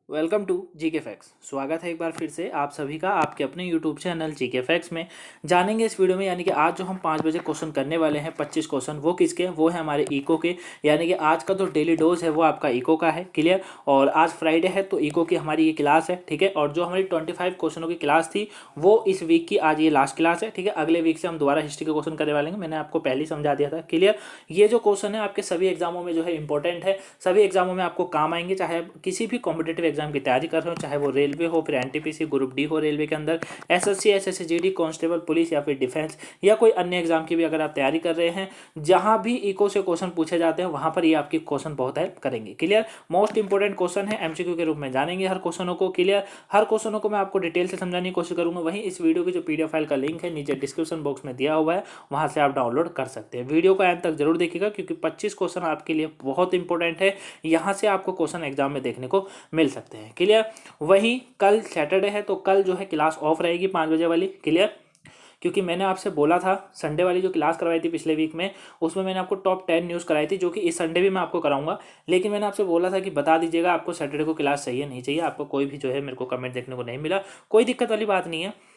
Welcome to GK facts. स्वागत है एक बार फिर से आप सभी का आपके अपने यूट्यूब चैनल जीके फैक्ट्स में। जानेंगे इस वीडियो में, यानी कि आज जो हम 5 बजे क्वेश्चन करने वाले हैं 25 क्वेश्चन, वो किसके हैं? वो है हमारे इको के। यानी कि आज का जो डेली डोज है वो आपका इको का है। क्लियर। और आज फ्राइडे है तो इको की हमारी ये क्लास है। ठीक है। और जो हमारी 25 क्वेश्चनों की क्लास थी वो इस वीक की आज ये लास्ट क्लास है। ठीक है। अगले वीक से हम दोबारा हिस्ट्री के क्वेश्चन करने वाले हैं। मैंने आपको पहले ही समझा दिया था। क्लियर। ये जो क्वेश्चन है आपके सभी एग्जामों में जो है इंपॉर्टेंट है, सभी एग्जामों में आपको काम आएंगे। चाहे आप किसी भी कॉम्पिटेटिव एग्जाम की तैयारी कर रहे हो, चाहे वो रेलवे हो, फिर एनटीपीसी, ग्रुप डी हो रेलवे के अंदर, एसएससी, एसएससी, कांस्टेबल, पुलिस या फिर डिफेंस या कोई अन्य एग्जाम की भी अगर आप तैयारी कर रहे हैं, जहां भी इको से क्वेश्चन पूछे जाते हैं वहां पर ये आपकी क्वेश्चन बहुत हेल्प करेंगे। क्लियर। मोस्ट इंपोर्टेंट क्वेश्चन है, एमसीक्यू के रूप में जानेंगे हर क्वेश्चनों को। क्लियर। हर क्वेश्चनों को मैं आपको डिटेल से समझाने की कोशिश करूंगा। वहीं इस वीडियो की जो पीडीएफ फाइल का लिंक है नीचे डिस्क्रिप्शन बॉक्स में दिया हुआ है, वहां से आप डाउनलोड कर सकते हैं। वीडियो को एंड तक जरूर देखिएगा क्योंकि 25 क्वेश्चन आपके लिए बहुत इंपॉर्टेंट है। यहाँ से आपको क्वेश्चन एग्जाम में देखने को मिल सकते हैं। क्लियर। वहीं कल सैटरडे है तो कल जो है क्लास ऑफ रहेगी 5 बजे वाली। क्लियर। क्योंकि मैंने आपसे बोला था संडे वाली जो क्लास करवाई थी पिछले वीक में, उसमें मैंने आपको टॉप 10 न्यूज़ कराई थी, जो कि इस संडे भी मैं आपको कराऊंगा। लेकिन मैंने आपसे बोला था कि बता दीजिएगा आपको सैटरडे को क्लास चाहिए नहीं चाहिए। आपको कोई भी जो है मेरे को कमेंट देखने को नहीं मिला। कोई दिक्कत वाली बात नहीं है।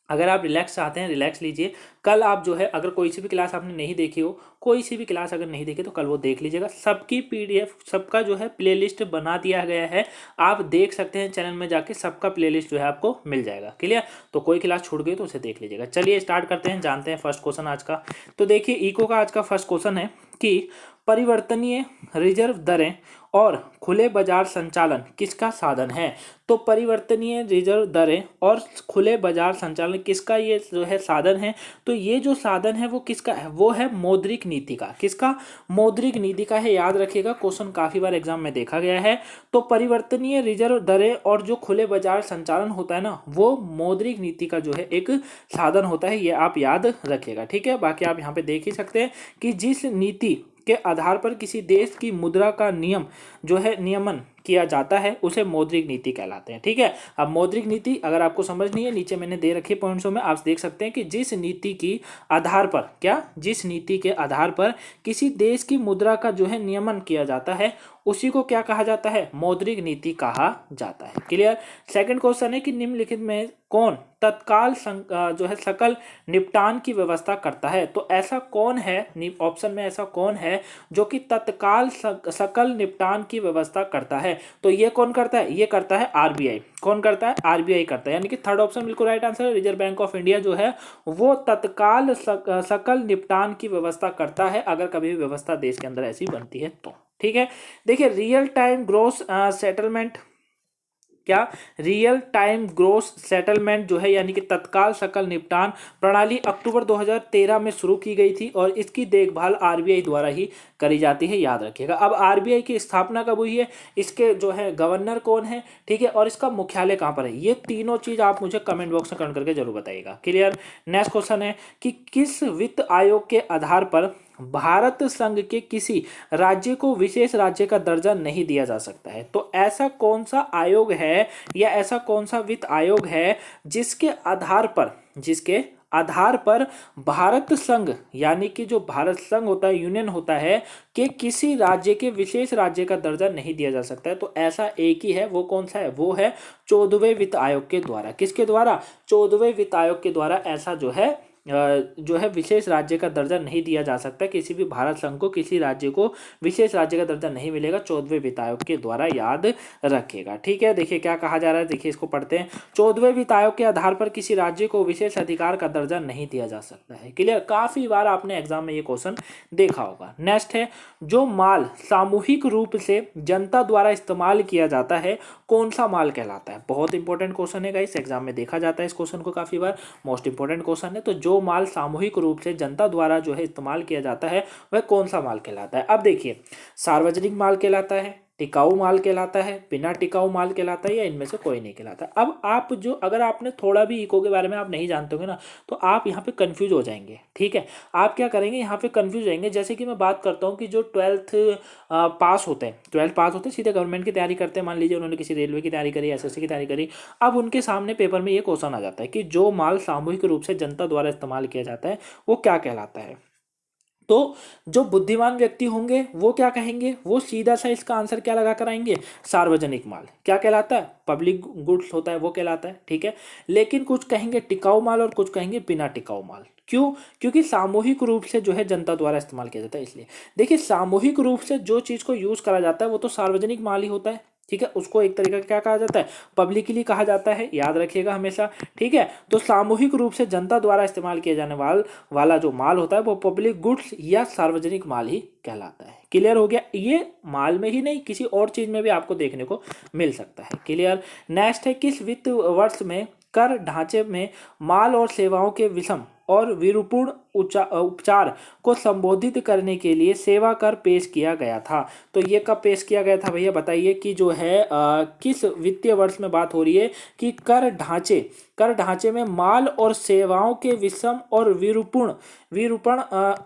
अगर आप रिलैक्स चाहते हैं रिलैक्स लीजिए। कल आप जो है अगर कोई सी भी क्लास आपने नहीं देखी हो, कोई सी भी क्लास अगर नहीं देखी तो कल वो देख लीजिएगा। सबकी पीडीएफ सबका जो है प्लेलिस्ट बना दिया गया है, आप देख सकते हैं चैनल में जाके, सबका प्लेलिस्ट जो है आपको मिल जाएगा। क्लियर। तो कोई क्लास छूट गई तो उसे देख लीजिएगा। चलिए स्टार्ट करते हैं, जानते हैं फर्स्ट क्वेश्चन आज का। तो देखिए इको का आज का फर्स्ट क्वेश्चन है कि परिवर्तनीय रिजर्व दरें और खुले बाजार संचालन किसका साधन है? तो परिवर्तनीय रिजर्व दरें और खुले बाजार संचालन किसका ये जो है साधन है? तो ये जो साधन है वो किसका है? वो है मौद्रिक नीति का। किसका? मौद्रिक नीति का है। याद रखिएगा, क्वेश्चन काफी बार एग्जाम में देखा गया है। तो परिवर्तनीय रिजर्व दरें और जो खुले बाजार संचालन होता है ना, वो मौद्रिक नीति का जो है एक साधन होता है। ये आप याद रखिएगा। ठीक है। बाकी आप यहाँ पे देख ही सकते हैं कि जिस नीति के आधार पर किसी देश की मुद्रा का नियमन किया जाता है उसे मौद्रिक नीति कहलाते हैं। ठीक है। अब मौद्रिक नीति अगर आपको समझनी है, नीचे मैंने दे रखी पॉइंट्सों में आप देख सकते हैं कि जिस नीति की आधार पर जिस नीति के आधार पर किसी देश की मुद्रा का जो है नियमन किया जाता है उसी को क्या कहा जाता है? मौद्रिक नीति कहा जाता है। क्लियर। सेकंड क्वेश्चन है कि निम्नलिखित में कौन तत्काल जो है सकल निपटान की व्यवस्था करता है? तो ऐसा कौन है, ऑप्शन में ऐसा कौन है जो कि तत्काल सकल निपटान की व्यवस्था करता है? तो ये कौन करता है? ये करता है आरबीआई। कौन करता है? आरबीआई करता है। यानी कि थर्ड ऑप्शन बिल्कुल राइट आंसर है। रिजर्व बैंक ऑफ इंडिया जो है वो तत्काल सकल निपटान की व्यवस्था करता है, अगर कभी भी व्यवस्था देश के अंदर ऐसी बनती है तो। ठीक है। देखिए real time gross settlement, real time gross settlement जो है यानी कि तत्काल सकल निपटान प्रणाली अक्टूबर 2013 में शुरू की गई थी और इसकी देखभाल आरबीआई द्वारा ही करी जाती है। याद रखिएगा। अब आरबीआई की स्थापना कब हुई है, इसके जो है गवर्नर कौन है, ठीक है, और इसका मुख्यालय कहां पर है, ये तीनों चीज आप मुझे कमेंट बॉक्स में कमेंट करके जरूर बताइएगा। क्लियर। नेक्स्ट क्वेश्चन है कि किस वित्त आयोग के आधार पर भारत संघ के किसी राज्य को विशेष राज्य का दर्जा नहीं दिया जा सकता है? तो ऐसा कौन सा आयोग है या ऐसा कौन सा वित्त आयोग है जिसके आधार पर भारत संघ, यानी कि जो भारत संघ होता है, यूनियन होता है, कि किसी राज्य के विशेष राज्य का दर्जा नहीं दिया जा सकता है? तो ऐसा एक ही है। वो कौन सा है? वो है 14वें वित्त आयोग के द्वारा। किसके द्वारा? 14वें वित्त आयोग के द्वारा ऐसा जो है विशेष राज्य का दर्जा नहीं दिया जा सकता। किसी भी भारत संघ को किसी राज्य को विशेष राज्य का दर्जा नहीं मिलेगा 14वें वित्त आयोग के द्वारा। याद रखिएगा। ठीक है। देखिए क्या कहा जा रहा है, देखिए इसको पढ़ते हैं। 14वें वित्त आयोग के आधार पर किसी राज्य को विशेष अधिकार का दर्जा नहीं दिया जा सकता है। क्लियर। काफी बार आपने एग्जाम में ये क्वेश्चन देखा होगा। नेक्स्ट है, जो माल सामूहिक रूप से जनता द्वारा इस्तेमाल किया जाता है कौन सा माल कहलाता है? बहुत इंपॉर्टेंट क्वेश्चन है गाइस, एग्जाम में देखा जाता है इस क्वेश्चन को काफी बार। मोस्ट इंपॉर्टेंट क्वेश्चन है। तो जो माल सामूहिक रूप से जनता द्वारा जो है इस्तेमाल किया जाता है वह कौन सा माल कहलाता है? अब देखिए, सार्वजनिक माल कहलाता है, टिकाऊ माल कहलाता है, बिना टिकाऊ माल कहलाता है, या इनमें से कोई नहीं कहलाता? अब आप जो अगर आपने थोड़ा भी इको के बारे में आप नहीं जानते होंगे ना, तो आप यहाँ पे कंफ्यूज हो जाएंगे। ठीक है। आप क्या करेंगे, यहाँ पे कंफ्यूज जाएंगे। जैसे कि मैं बात करता हूँ कि जो 12th पास होते हैं सीधे गवर्नमेंट की तैयारी करते हैं। मान लीजिए उन्होंने किसी रेलवे की तैयारी करी, एसएससी की तैयारी करी। अब उनके सामने पेपर में ये क्वेश्चन आ जाता है कि जो माल सामूहिक रूप से जनता द्वारा इस्तेमाल किया जाता है वो क्या कहलाता है? तो जो बुद्धिमान व्यक्ति होंगे वो क्या कहेंगे, वो सीधा सा इसका आंसर क्या लगा कर आएंगे, सार्वजनिक माल क्या कहलाता है, पब्लिक गुड्स होता है वो कहलाता है, ठीक है। लेकिन कुछ कहेंगे टिकाऊ माल और कुछ कहेंगे बिना टिकाऊ माल। क्यों? क्योंकि सामूहिक रूप से जो है जनता द्वारा इस्तेमाल किया जाता है इसलिए। देखिए सामूहिक रूप से जो चीज़ को यूज़ करा जाता है वो तो सार्वजनिक माल ही होता है, ठीक है। उसको एक तरीके का क्या कहा जाता है, पब्लिकली कहा जाता है, याद रखिएगा हमेशा, ठीक है। तो सामूहिक रूप से जनता द्वारा इस्तेमाल किया जाने वाला जो माल होता है वो पब्लिक गुड्स या सार्वजनिक माल ही कहलाता है। क्लियर हो गया? ये माल में ही नहीं किसी और चीज में भी आपको देखने को मिल सकता है। क्लियर? नेक्स्ट है, किस वित्त वर्ष में कर ढांचे में माल और सेवाओं के विषम और विरूपण उपचार को संबोधित करने के लिए सेवा कर पेश किया गया था। तो ये कब पेश किया गया था भैया बताइए, कि जो है किस वित्तीय वर्ष में बात हो रही है कि कर ढांचे में माल और सेवाओं के विषम और विरूपण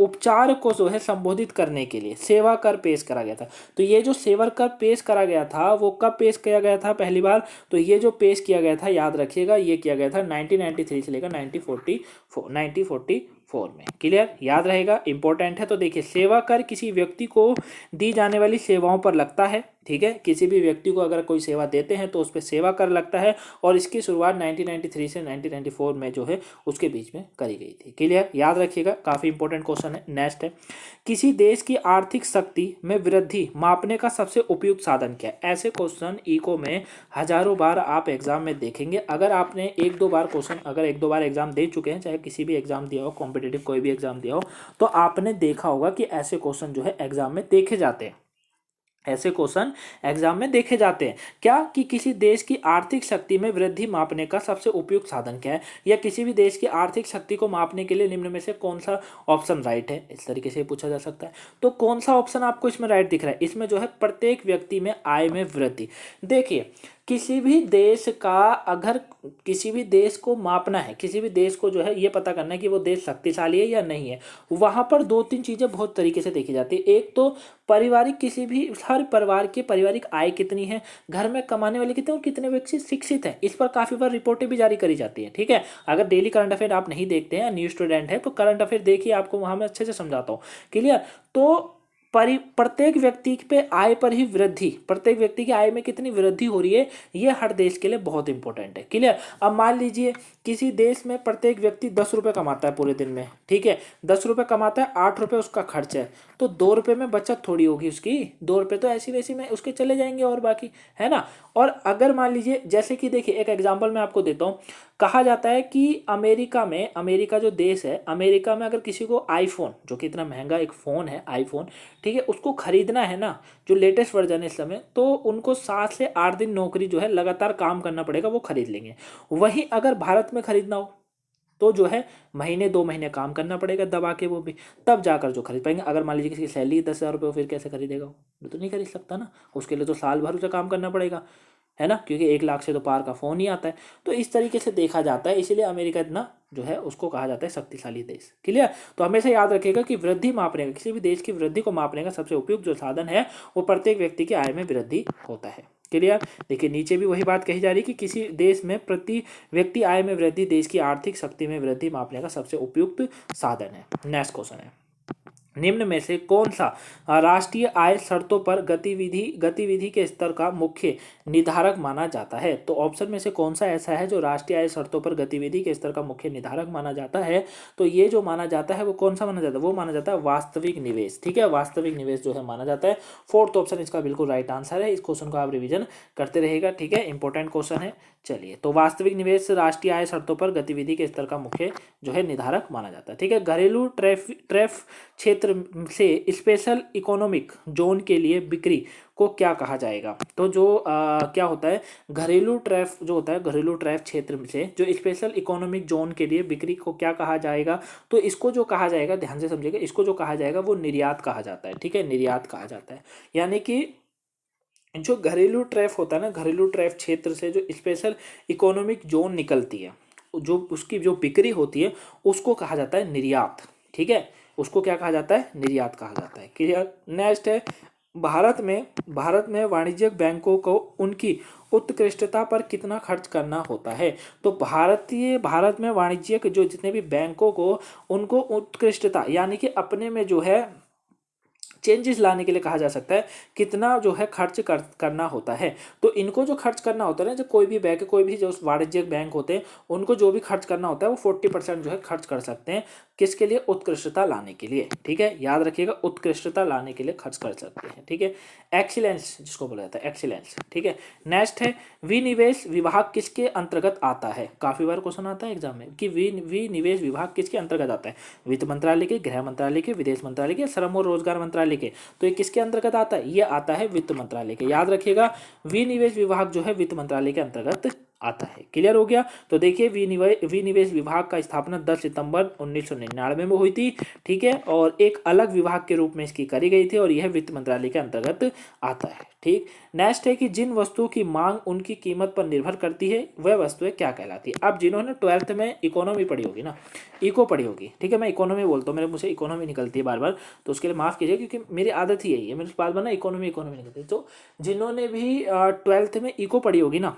उपचार को जो है संबोधित करने के लिए सेवा कर पेश करा गया था। तो ये जो सेवा कर पेश करा गया था वो कब पेश किया गया था पहली बार, तो ये जो पेश किया गया था याद रखिएगा ये किया गया था 1993 से लेकर 1944 में। क्लियर? याद रहेगा, इंपॉर्टेंट है। तो देखिए सेवा कर किसी व्यक्ति को दी जाने वाली सेवाओं पर लगता है, ठीक है। किसी भी व्यक्ति को अगर कोई सेवा देते हैं तो उस पर सेवा कर लगता है, और इसकी शुरुआत 1993 से 1994 में जो है उसके बीच में करी गई थी। क्लियर? याद रखिएगा, काफी इंपॉर्टेंट क्वेश्चन है। नेक्स्ट है, किसी देश की आर्थिक शक्ति में वृद्धि मापने का सबसे उपयुक्त साधन क्या है? ऐसे क्वेश्चन इको में हजारों बार आप एग्जाम में देखेंगे। अगर आपने एक दो बार एग्जाम दे चुके हैं, चाहे किसी भी एग्जाम दिया हो, कॉम्पिटेटिव कोई भी एग्जाम दिया हो, तो आपने देखा होगा कि ऐसे क्वेश्चन जो है एग्जाम में देखे जाते हैं। ऐसे क्वेश्चन एग्जाम में देखे जाते हैं। क्या? कि किसी देश की आर्थिक शक्ति में वृद्धि मापने का सबसे उपयुक्त साधन क्या है, या किसी भी देश की आर्थिक शक्ति को मापने के लिए निम्न में से कौन सा ऑप्शन राइट है, इस तरीके से पूछा जा सकता है। तो कौन सा ऑप्शन आपको इसमें राइट दिख रहा है? इसमें जो है प्रत्येक व्यक्ति में आय में वृद्धि। देखिए किसी भी देश का, अगर किसी भी देश को मापना है, किसी भी देश को जो है ये पता करना है कि वो देश शक्तिशाली है या नहीं है, वहां पर दो तीन चीजें बहुत तरीके से देखी जाती है। एक तो पारिवारिक, किसी भी हर परिवार की पारिवारिक आय कितनी है, घर में कमाने वाले कितने और कितने व्यक्ति शिक्षित हैं, इस पर काफी बार रिपोर्टें भी जारी करी जाती है, ठीक है। अगर डेली करंट अफेयर आप नहीं देखते हैं, न्यू स्टूडेंट है, तो करंट अफेयर देखिए, आपको वहां मैं अच्छे से समझाता हूँ। क्लियर? तो प्रत्येक व्यक्ति पे आय पर ही वृद्धि, प्रत्येक व्यक्ति की आय में कितनी वृद्धि हो रही है, ये हर देश के लिए बहुत इंपॉर्टेंट है। क्लियर? अब मान लीजिए किसी देश में प्रत्येक व्यक्ति 10 रुपए कमाता है पूरे दिन में, ठीक है, 10 रुपए कमाता है, 8 रुपए उसका खर्च है, तो 2 रुपए में बचत थोड़ी होगी उसकी, 2 रुपए तो ऐसी वैसी में उसके चले जाएंगे, और बाकी है ना। और अगर मान लीजिए, जैसे कि देखिए एक एग्जाम्पल मैं आपको देता हूँ, कहा जाता है कि अमेरिका जो देश है, अमेरिका में अगर किसी को आईफोन, जो कि इतना महंगा एक फ़ोन है आईफोन, ठीक है, उसको खरीदना है ना, जो लेटेस्ट वर्जन है इस समय, तो उनको 7 से 8 दिन नौकरी जो है लगातार काम करना पड़ेगा, वो खरीद लेंगे। वहीं अगर भारत में खरीदना हो तो जो है महीने 2 महीने काम करना पड़ेगा दबा के, वो भी तब जाकर जो खरीद पाएंगे। अगर मान लीजिए किसी की सैलरी 10,000 रुपये, फिर कैसे खरीदेगा? वो तो नहीं खरीद सकता ना, उसके लिए तो साल भर उसे काम करना पड़ेगा, है ना, क्योंकि 1 लाख से तो पार का फ़ोन ही आता है। तो इस तरीके से देखा जाता है, इसीलिए अमेरिका इतना जो है उसको कहा जाता है शक्तिशाली देश। क्लियर? तो हमेशा याद रखिएगा कि वृद्धि मापने का, किसी भी देश की वृद्धि को मापने का सबसे उपयुक्त जो साधन है वो प्रत्येक व्यक्ति की आय में वृद्धि होता है। क्लियर? देखिए नीचे भी वही बात कही जा रही है कि किसी देश में प्रति व्यक्ति आय में वृद्धि देश की आर्थिक शक्ति में वृद्धि मापने का सबसे उपयुक्त साधन है। नेक्स्ट क्वेश्चन है, निम्न में से कौन सा राष्ट्रीय आय शर्तों पर गतिविधि के स्तर का मुख्य निर्धारक माना जाता है? तो ऑप्शन में से कौन सा ऐसा है जो राष्ट्रीय आय शर्तों पर गतिविधि के स्तर का मुख्य निर्धारक माना जाता है? तो ये जो माना जाता है वो कौन सा माना जाता है? वो माना जाता है वास्तविक निवेश, ठीक है, वास्तविक निवेश जो है माना जाता है। फोर्थ ऑप्शन इसका बिल्कुल राइट आंसर है। इस क्वेश्चन को आप रिविजन करते रहेगा, ठीक है, इंपॉर्टेंट क्वेश्चन है। चलिए, तो वास्तविक निवेश राष्ट्रीय आय शर्तों पर गतिविधि के स्तर का मुख्य जो है निर्धारक माना जाता है, ठीक है। घरेलू टैरिफ क्षेत्र से स्पेशल इकोनॉमिक जोन के लिए बिक्री को क्या कहा जाएगा? तो जो क्या होता है, घरेलू टैरिफ जो होता है, घरेलू टैरिफ क्षेत्र से जो स्पेशल इकोनॉमिक जोन के लिए बिक्री को क्या कहा जाएगा? तो इसको जो कहा जाएगा, ध्यान से समझिएगा, इसको जो कहा जाएगा वो निर्यात कहा जाता है, ठीक है, निर्यात कहा जाता है। यानी कि जो घरेलू टैरिफ होता है ना, घरेलू टैरिफ क्षेत्र से जो स्पेशल इकोनॉमिक जोन निकलती है, जो उसकी जो बिक्री होती है उसको कहा जाता है निर्यात, ठीक है, उसको क्या कहा जाता है? निर्यात कहा जाता है। क्लियर? नेक्स्ट है, भारत में वाणिज्यिक बैंकों को उनकी उत्कृष्टता पर कितना खर्च करना होता है? तो भारत में वाणिज्यिक जो जितने भी बैंकों को उनको उत्कृष्टता यानी कि अपने में जो है चेंजेस लाने के लिए कहा जा सकता है कितना जो है खर्च करना होता है। तो इनको जो खर्च करना होता है ना, जो कोई भी बैंक, कोई भी जो वाणिज्यिक बैंक होते हैं उनको जो भी खर्च करना होता है वो 40% जो है खर्च कर सकते हैं। किसके लिए? उत्कृष्टता लाने के लिए। ठीक है, याद रखिएगा, उत्कृष्टता लाने के लिए खर्च कर सकते हैं। ठीक है, एक्सीलेंस जिसको बोला जाता है, एक्सीलेंस। ठीक है, नेक्स्ट है विनिवेश विभाग किसके अंतर्गत आता है? काफी बार क्वेश्चन आता है एग्जाम में कि विनिवेश विभाग किसके अंतर्गत आता है? वित्त मंत्रालय के, गृह मंत्रालय के, विदेश मंत्रालय के, श्रम और रोजगार मंत्रालय के। तो ये किसके अंतर्गत आता है? ये आता है वित्त मंत्रालय के। याद रखिएगा, विनिवेश विभाग जो है वित्त मंत्रालय के अंतर्गत आता है। क्लियर हो गया? तो देखिए विनिवेश विभाग का स्थापना 10 सितंबर 1999 में हुई थी। ठीक है, और एक अलग विभाग के रूप में इसकी करी गई थी और यह वित्त मंत्रालय के अंतर्गत आता है। ठीक, नेक्स्ट है कि जिन वस्तुओं की मांग उनकी कीमत पर निर्भर करती है वह वस्तुएं क्या कहलाती है? अब जिन्होंने 12th में इकोनॉमी पढ़ी होगी ना, इको पढ़ी होगी, ठीक है, मैं इकोनॉमी बोलता हूँ, मेरे मुझे इकोनॉमी निकलती है बार बार, तो उसके लिए माफ कीजिए क्योंकि मेरी आदत ही यही है, मेरे बार बार ना इकोनॉमी निकलती है। तो जिन्होंने भी 12th में इको पढ़ी होगी ना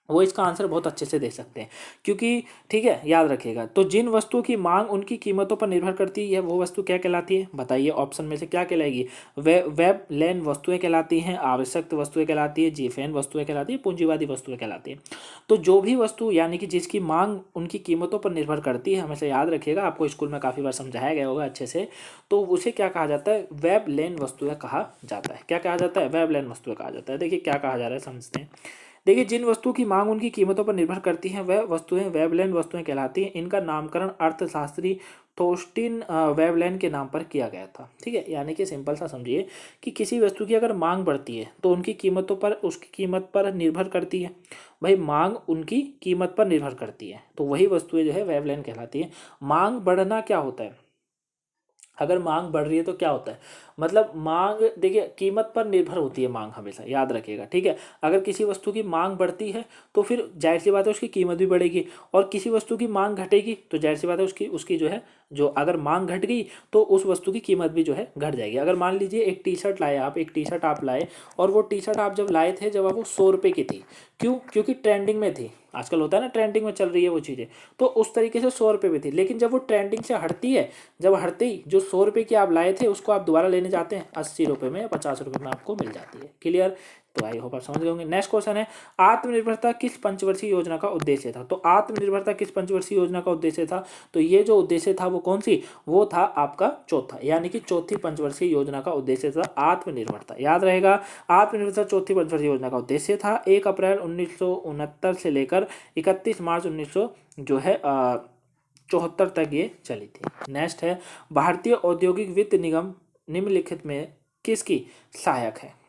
वो इसका आंसर बहुत अच्छे से दे सकते हैं, क्योंकि ठीक है, याद रखिएगा। तो जिन वस्तुओं की मांग उनकी कीमतों पर निर्भर करती है वो वस्तु क्या कहलाती है? बताइए, ऑप्शन में से क्या कहलाएगी? वेब लेन वस्तुएं कहलाती हैं, आवश्यक वस्तुएं कहलाती है, जीफेन वस्तुएं कहलाती है, पूंजीवादी वस्तुएं कहलाती हैं। तो जो भी वस्तु यानी कि जिसकी मांग उनकी कीमतों पर निर्भर करती है, हमेशा याद रखिएगा, आपको स्कूल में काफ़ी बार समझाया गया होगा अच्छे से, तो उसे क्या कहा जाता है? वेब लेन वस्तुएं कहा जाता है। क्या कहा जाता है? वेब लेन वस्तुएं कहा जाता है। देखिए क्या कहा जा रहा है, समझते हैं। देखिए, जिन वस्तुओं की मांग उनकी कीमतों पर निर्भर करती हैं वह वस्तुएं वेबलेन वस्तुएं कहलाती हैं। इनका नामकरण अर्थशास्त्री थोस्टिन वेबलेन के नाम पर किया गया था। ठीक है, यानी कि सिंपल सा समझिए कि किसी वस्तु की अगर मांग बढ़ती है तो उनकी कीमतों पर उसकी कीमत पर निर्भर करती है। भाई, मांग उनकी कीमत पर निर्भर करती है तो वही वस्तुएं जो है वेबलेन कहलाती हैं। मांग बढ़ना क्या होता है? अगर मांग बढ़ रही है तो क्या होता है? मतलब मांग, देखिए, कीमत पर निर्भर होती है मांग, हमेशा याद रखिएगा। ठीक है, अगर किसी वस्तु की मांग बढ़ती है तो फिर जाहिर सी बात है उसकी कीमत भी बढ़ेगी, और किसी वस्तु की मांग घटेगी तो जाहिर सी बात है उसकी उसकी जो है, जो अगर मांग घट गई तो उस वस्तु की कीमत भी जो है घट जाएगी। अगर मान लीजिए एक टी शर्ट लाए आप, एक टी शर्ट आप लाए, और वो टी शर्ट आप जब लाए थे जब वो 100 रुपये की थी, क्यों? क्योंकि ट्रेंडिंग में थी, आजकल होता है ना ट्रेंडिंग में चल रही है वो चीज़ें, तो उस तरीके से 100 रुपये में थी। लेकिन जब वो ट्रेंडिंग से हटती है, जब हटते ही जो 100 रुपये की आप लाए थे उसको आप दोबारा लेने जाते हैं, 80 रुपये में या 50 रुपये में आपको मिल जाती है। क्लियर? तो आई होप आप समझ गए होंगे। नेक्स्ट क्वेश्चन है, आत्मनिर्भरता किस पंचवर्षीय योजना का उद्देश्य था? तो आत्मनिर्भरता किस पंचवर्षीय योजना का उद्देश्य था? तो ये जो उद्देश्य था वो कौन सी? वो था आपका चौथा, यानी कि चौथी पंचवर्षीय योजना का उद्देश्य था आत्मनिर्भरता। याद रहेगा, आत्मनिर्भरता चौथी पंचवर्षीय योजना का उद्देश्य था। 1 अप्रैल 1969 से लेकर 31 मार्च 1900 जो है 74 तक ये चली थी। नेक्स्ट है, भारतीय औद्योगिक वित्त निगम निम्नलिखित में किसकी सहायक है?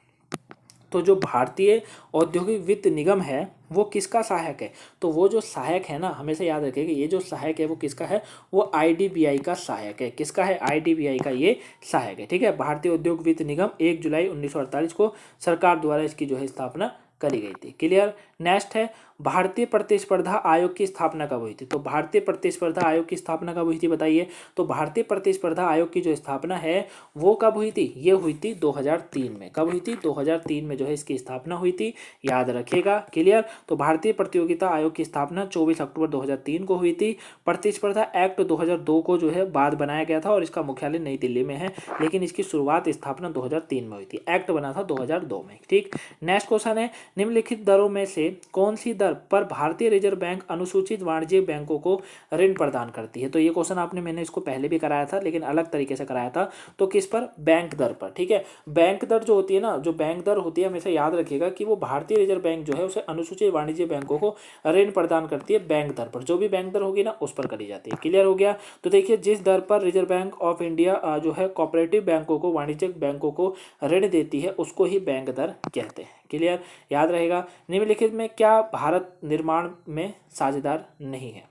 तो जो भारतीय औद्योगिक वित्त निगम है वो किसका सहायक है? तो वो जो सहायक है ना, हमेशा याद रखिए कि ये जो सहायक है वो किसका है? वो आईडीबीआई का सहायक है। किसका है? आईडीबीआई का ये सहायक है। ठीक है, भारतीय औद्योगिक वित्त निगम 1 जुलाई 1948 को सरकार द्वारा इसकी जो है स्थापना करी गई थी। क्लियर? नेक्स्ट है, भारतीय प्रतिस्पर्धा आयोग की स्थापना कब हुई थी? तो भारतीय प्रतिस्पर्धा आयोग की स्थापना कब हुई थी बताइए? तो भारतीय प्रतिस्पर्धा आयोग की जो स्थापना है वो कब हुई थी? ये हुई थी 2003 में। कब हुई थी? 2003 में जो है इसकी स्थापना हुई थी, याद रखिएगा। क्लियर? तो भारतीय प्रतियोगिता आयोग की स्थापना 24 अक्टूबर 2003 को हुई थी। प्रतिस्पर्धा एक्ट 2002 को जो है बाद बनाया गया था और इसका मुख्यालय नई दिल्ली में है, लेकिन इसकी शुरुआत स्थापना 2003 में हुई थी। एक्ट बना था 2002 में। ठीक, नेक्स्ट क्वेश्चन है, निम्नलिखित दरों में से कौन सी दर पर भारतीय रिजर्व बैंक अनुसूचित वाणिज्यिक बैंकों को ऋण प्रदान करती है? तो ये क्वेश्चन मैंने इसको पहले भी कराया था लेकिन अलग तरीके से कराया था। तो किस पर? बैंक दर पर। ठीक है, बैंक दर जो होती है ना, जो बैंक दर होती है, हमेशा याद रखिएगा कि वो भारतीय रिजर्व बैंक जो है उसे अनुसूचित वाणिज्यिक बैंकों को ऋण प्रदान करती है। बैंक दर पर जो भी बैंक दर होगी ना उस पर करी जाती है। क्लियर हो गया? तो देखिए, जिस दर पर रिजर्व बैंक ऑफ इंडिया जो है कोऑपरेटिव बैंकों को, वाणिज्यिक बैंकों को ऋण देती है उसको ही बैंक दर कहते हैं। क्लियर? याद रहेगा। निम्नलिखित में क्या भारत निर्माण में साझेदार नहीं है?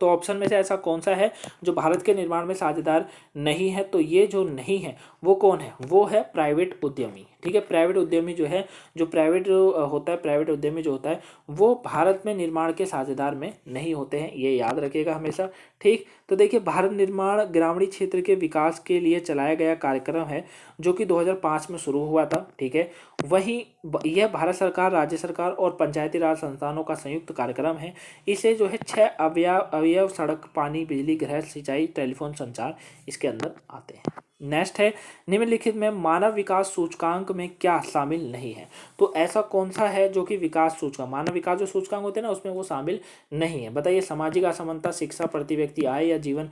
तो ऑप्शन में से ऐसा कौन सा है जो भारत के निर्माण में साझेदार नहीं है? तो ये जो नहीं है वो कौन है? वो है प्राइवेट उद्यमी। ठीक है। प्राइवेट उद्यमी जो है, जो प्राइवेट होता है, प्राइवेट उद्यमी जो होता है वो भारत में निर्माण के साझेदार में नहीं होते हैं, ये याद रखिएगा हमेशा। ठीक, तो देखिए भारत निर्माण ग्रामीण क्षेत्र के विकास के लिए चलाया गया कार्यक्रम है जो कि 2005 में शुरू हुआ था। ठीक है, वहीं यह भारत सरकार, राज्य सरकार और पंचायती राज संस्थानों का संयुक्त कार्यक्रम है। इसे जो है 6 अवयव सड़क, पानी, बिजली, गृह सिंचाई, टेलीफोन, संचार इसके अंदर आते हैं। नेक्स्ट है, निम्नलिखित में मानव विकास सूचकांक में क्या शामिल नहीं है। तो ऐसा कौन सा है जो कि विकास सूचकांक, मानव विकास जो सूचकांक होते हैं ना उसमें वो शामिल नहीं है। बताइए, सामाजिक असमानता, शिक्षा, प्रति व्यक्ति आय या जीवन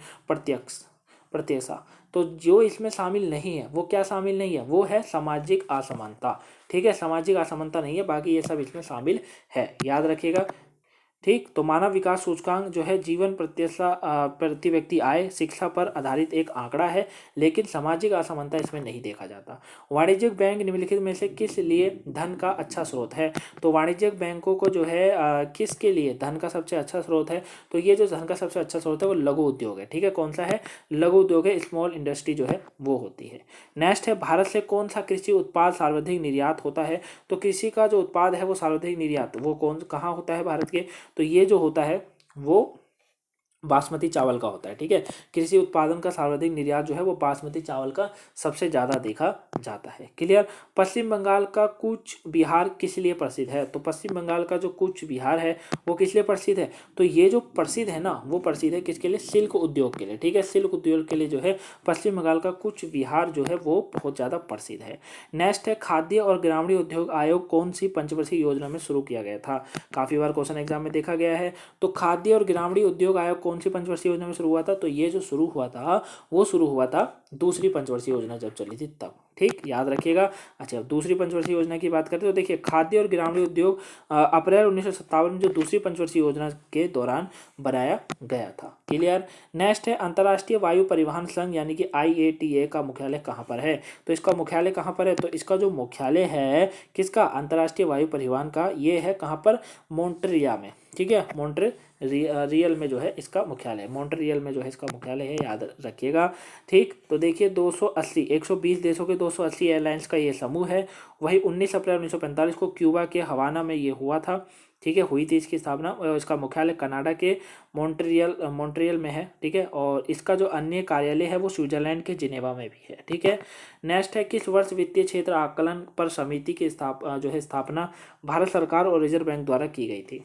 प्रत्याशा। तो जो इसमें शामिल नहीं है वो क्या शामिल नहीं है, वो है सामाजिक असमानता। ठीक है, सामाजिक असमानता नहीं है, बाकी ये सब इसमें शामिल है, याद रखिएगा। ठीक, तो मानव विकास सूचकांक जो है जीवन प्रत्याशा, प्रति व्यक्ति आय, शिक्षा पर आधारित एक आंकड़ा है, लेकिन सामाजिक असमानता इसमें नहीं देखा जाता। वाणिज्यिक बैंक निम्नलिखित में से किस लिए धन का अच्छा स्रोत है। तो वाणिज्यिक बैंकों को जो है किसके लिए धन का सबसे अच्छा स्रोत है, तो ये जो धन का सबसे अच्छा स्रोत है वो लघु उद्योग है। ठीक है, कौन सा है, लघु उद्योग है, स्मॉल इंडस्ट्री जो है वो होती है। नेक्स्ट है, भारत से कौन सा कृषि उत्पाद सर्वाधिक निर्यात होता है। तो कृषि का जो उत्पाद है वो सर्वाधिक निर्यात वो कहाँ होता है भारत के, तो ये जो होता है वो बासमती चावल का होता है। ठीक है, कृषि उत्पादन का सर्वाधिक निर्यात जो है वो बासमती चावल का सबसे ज़्यादा देखा जाता है। क्लियर। पश्चिम बंगाल का कूच बिहार किस लिए प्रसिद्ध है। तो पश्चिम बंगाल का जो कूच बिहार है वो किस लिए प्रसिद्ध है, तो ये जो प्रसिद्ध है ना वो प्रसिद्ध है किसके लिए, सिल्क उद्योग के लिए। ठीक है, सिल्क उद्योग के लिए जो है पश्चिम बंगाल का कूच बिहार जो है वो बहुत ज़्यादा प्रसिद्ध है। नेक्स्ट है, खाद्य और ग्रामीण उद्योग आयोग कौन सी पंचवर्षीय योजना में शुरू किया गया था। काफ़ी बार क्वेश्चन एग्जाम में देखा गया है। तो खाद्य और ग्रामीण उद्योग आयोग कौन सी पंचवर्षीय योजना में शुरू हुआ था, तो ये जो शुरू हुआ था वो शुरू हुआ था दूसरी पंचवर्षीय योजना जब चली थी तब। ठीक, याद रखिएगा। अच्छा, दूसरी पंचवर्षीय योजना की बात करते हैं तो देखिए खाद्य और ग्रामीण उद्योग अप्रैल 1957 में जो दूसरी पंचवर्षीय योजना के दौरान बनाया गया था। क्लियर। नेक्स्ट है, अंतर्राष्ट्रीय वायु परिवहन संघ यानी कि IATA का मुख्यालय कहाँ पर है। तो इसका मुख्यालय कहाँ पर है, तो इसका जो मुख्यालय है किसका, अंतर्राष्ट्रीय वायु परिवहन का, ये है कहाँ पर, मॉन्ट्रियल में। ठीक है, मॉन्ट्रियल में जो है इसका मुख्यालय है, मॉन्ट्रियल में जो है इसका मुख्यालय है, याद रखिएगा। ठीक, तो देखिए 120 देशों के 280 एयरलाइंस का ये समूह है। वही 19 अप्रैल 1945 को क्यूबा के हवाना में ये हुआ था। ठीक है, हुई थी इसकी स्थापना, और इसका मुख्यालय कनाडा के मॉन्ट्रियल में है। ठीक है, और इसका जो अन्य कार्यालय है वो स्विट्जरलैंड के जिनेवा में भी है। ठीक है। नेक्स्ट है, किस वर्ष वित्तीय क्षेत्र आकलन पर समिति की स्थापना भारत सरकार और रिजर्व बैंक द्वारा की गई थी।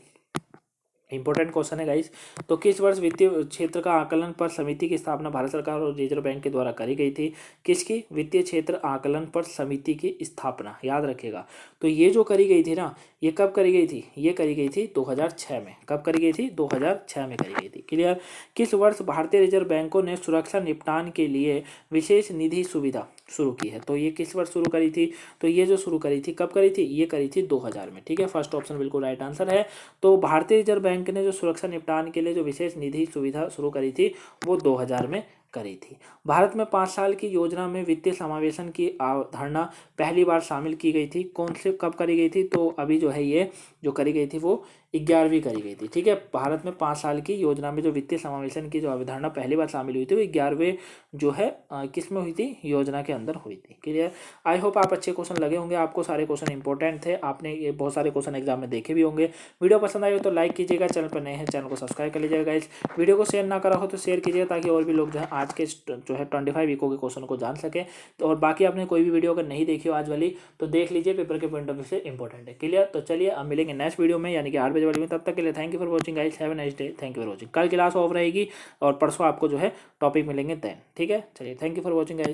इंपॉर्टेंट क्वेश्चन है गाइस। तो किस वर्ष वित्तीय क्षेत्र का आकलन पर समिति की स्थापना भारत सरकार और रिजर्व बैंक के द्वारा करी गई थी। किसकी, वित्तीय क्षेत्र आकलन पर समिति की स्थापना, याद रखिएगा। तो ये जो करी गई थी ना, ये कब करी गई थी, ये करी गई थी 2006 में। कब करी गई थी, 2006 में करी गई थी। क्लियर। किस वर्ष भारतीय रिजर्व बैंकों ने सुरक्षा निपटान के लिए विशेष निधि सुविधा शुरू की है। तो ये किस वर्ष शुरू करी थी, तो ये जो शुरू करी थी कब करी थी, ये करी थी 2000 में। ठीक है, फर्स्ट ऑप्शन बिल्कुल राइट आंसर है। तो भारतीय रिजर्व बैंक ने जो सुरक्षा निपटान के लिए जो विशेष निधि सुविधा शुरू करी थी वो 2000 में करी थी। भारत में 5 साल की योजना में वित्तीय समावेशन की अवधारणा पहली बार शामिल की गई थी। कौन से कब करी गई थी, तो अभी जो है ये जो करी गई थी वो 11वीं करी गई थी। ठीक है, भारत में 5 साल की योजना में जो वित्तीय समावेशन की जो अवधारणा पहली बार शामिल हुई थी वो 11वें जो है किस में हुई थी, योजना के अंदर हुई थी। क्लियर। आई होप आप अच्छे क्वेश्चन लगे होंगे आपको, सारे क्वेश्चन इंपॉर्टेंट थे, आपने ये बहुत सारे क्वेश्चन एग्जाम में देखे भी होंगे। वीडियो पसंद आई हो तो लाइक कीजिएगा, चैनल पर नए हैं चैनल को सब्सक्राइब कर लीजिएगा। इस वीडियो को शेयर ना करा हो तो शेयर कीजिएगा ताकि और भी लोग जो है आज के जो है 25 वीकों के क्वेश्चन को जान सके। तो और बाकी आपने कोई भी वीडियो अगर नहीं देखी हो आज वाली तो देख लीजिए, पेपर के पॉइंट ऑफ व्यू से इंपॉर्टेंट है। क्लियर। तो चलिए अब मिलेंगे नेक्स्ट वीडियो में यानी कि 8 बजे वाली में, तब तक के लिए thank you for watching guys, have a nice day, thank you for watching. कल क्लास ऑफ रहेगी और परसों आपको जो है टॉपिक मिलेंगे देन। ठीक है, चलिए thank you for watching guys.